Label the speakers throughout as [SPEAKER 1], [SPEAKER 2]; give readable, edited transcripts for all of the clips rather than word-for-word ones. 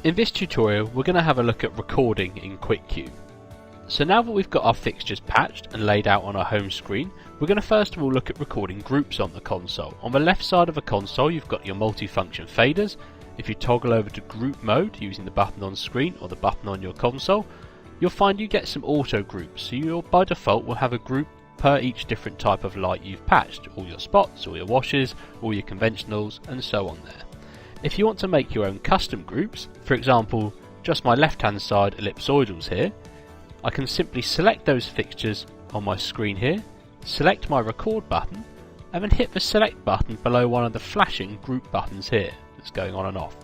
[SPEAKER 1] In this tutorial we're going to have a look at recording in QuickQ. So now that we've got our fixtures patched and laid out on our home screen, we're going to first of all look at recording groups on the console. On the left side of the console you've got your multifunction faders. If you toggle over to group mode using the button on screen or the button on your console, you'll find you get some auto groups, so you by default will have a group per each different type of light you've patched, all your spots, all your washes, all your conventionals and so on there. If you want to make your own custom groups, for example just my left hand side ellipsoidals here, I can simply select those fixtures on my screen here, select my record button and then hit the select button below one of the flashing group buttons here that's going on and off.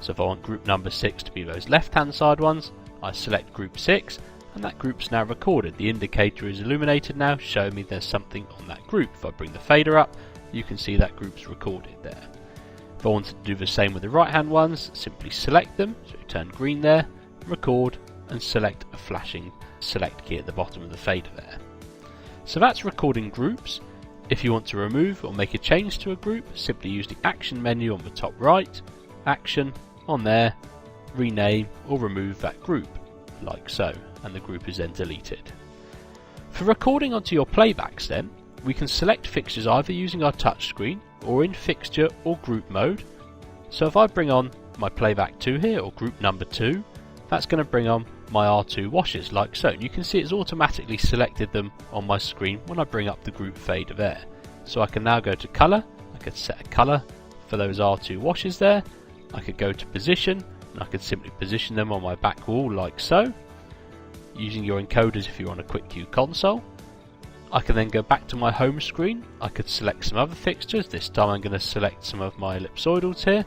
[SPEAKER 1] So if I want group number 6 to be those left hand side ones, I select group 6 and that group's now recorded. The indicator is illuminated now, showing me there's something on that group. If I bring the fader up, you can see that group's recorded there. If I wanted to do the same with the right hand ones, simply select them, so turn green there, record and select a flashing select key at the bottom of the fader there. So that's recording groups. If you want to remove or make a change to a group, simply use the action menu on the top right, action, on there, rename or remove that group, like so, and the group is then deleted. For recording onto your playbacks then, we can select fixtures either using our touchscreen or in fixture or group mode. So if I bring on my playback 2 here, or group number 2, that's going to bring on my R2 washes like so. And you can see it's automatically selected them on my screen when I bring up the group fader there. So I can now go to colour, I could set a colour for those R2 washes there, I could go to position and I could simply position them on my back wall like so, using your encoders if you're on a QuickQ console. I can then go back to my home screen, I could select some other fixtures. This time I'm going to select some of my ellipsoidals here,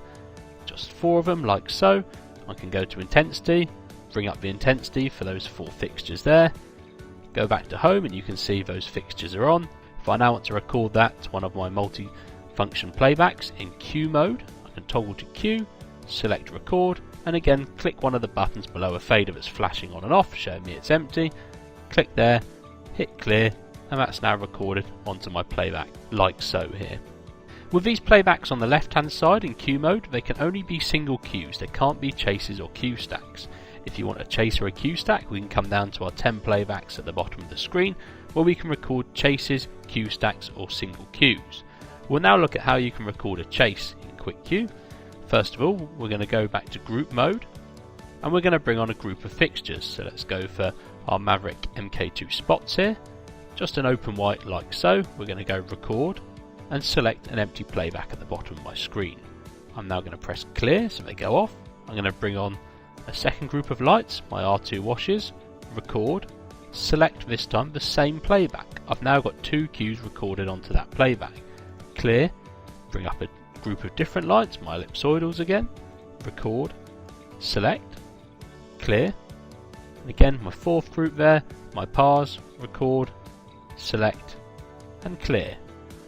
[SPEAKER 1] just 4 of them like so. I can go to intensity, bring up the intensity for those 4 fixtures there, go back to home and you can see those fixtures are on. If I now want to record that to one of my multi-function playbacks in Q mode, I can toggle to Q, select record and again click one of the buttons below a fader that's flashing on and off, showing me it's empty, click there, hit clear and that's now recorded onto my playback like so here. With these playbacks on the left hand side in Q mode, they can only be single queues, they can't be chases or queue stacks. If you want a chase or a queue stack, we can come down to our 10 playbacks at the bottom of the screen where we can record chases, queue stacks or single queues. We'll now look at how you can record a chase in QuickQ. First of all, we're going to go back to group mode and we're going to bring on a group of fixtures. So let's go for our Maverick MK2 spots here, just an open white like so. We're going to go record and select an empty playback at the bottom of my screen. I'm now going to press clear so they go off. I'm going to bring on a second group of lights, my R2 washes, record, select this time the same playback. I've now got 2 cues recorded onto that playback. Clear, bring up a group of different lights, my ellipsoidals again, record, select, clear, and again my 4th group there, my pars, record, select and clear.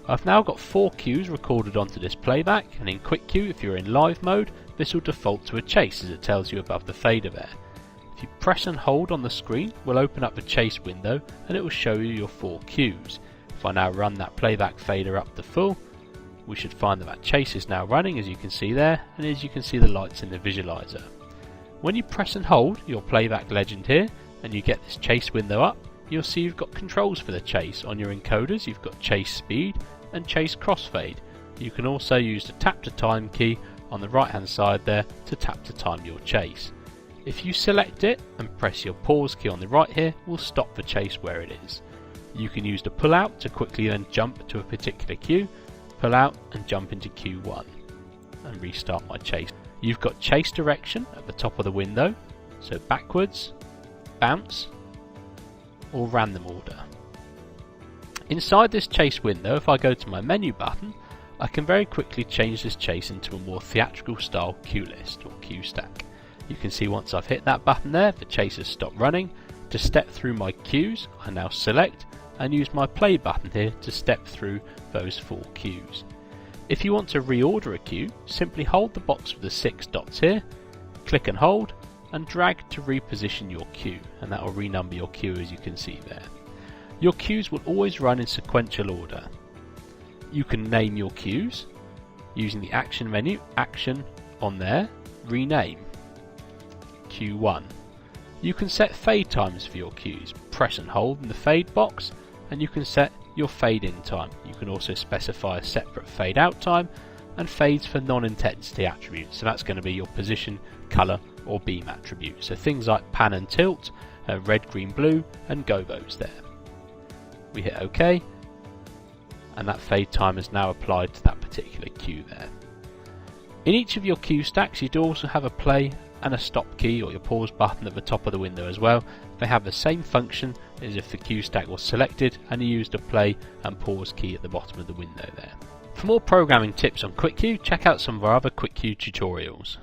[SPEAKER 1] I've now got 4 cues recorded onto this playback, and in QuickQ if you're in live mode this will default to a chase as it tells you above the fader there. If you press and hold on the screen, we'll open up the chase window and it will show you your 4 cues. If I now run that playback fader up to full, we should find that chase is now running as you can see there, and as you can see the lights in the visualizer. When you press and hold your playback legend here and you get this chase window up, you'll see you've got controls for the chase. On your encoders you've got chase speed and chase crossfade. You can also use the tap to time key on the right hand side there to tap to time your chase. If you select it and press your pause key on the right here, we'll stop the chase where it is. You can use the pull out to quickly then jump to a particular queue, pull out and jump into Q1 and restart my chase. You've got chase direction at the top of the window, so backwards, bounce or random order. Inside this chase window, if I go to my menu button, I can very quickly change this chase into a more theatrical style queue list or queue stack. You can see once I've hit that button there, the chase has stopped running. To step through my queues, I now select and use my play button here to step through those 4 queues. If you want to reorder a queue, simply hold the box with the 6 dots here, click and hold and drag to reposition your queue, and that will renumber your queue as you can see there. Your queues will always run in sequential order. You can name your queues using the action menu, action on there, rename. Q1. You can set fade times for your cues. Press and hold in the fade box, and you can set your fade in time. You can also specify a separate fade out time and fades for non-intensity attributes. So that's going to be your position, colour or beam attribute. So things like pan and tilt, red, green, blue and gobos there. We hit OK, and that fade time is now applied to that particular cue there. In each of your cue stacks you do also have a play and a stop key or your pause button at the top of the window as well. They have the same function as if the cue stack was selected and you used a play and pause key at the bottom of the window there. For more programming tips on QuickQ, check out some of our other QuickQ tutorials.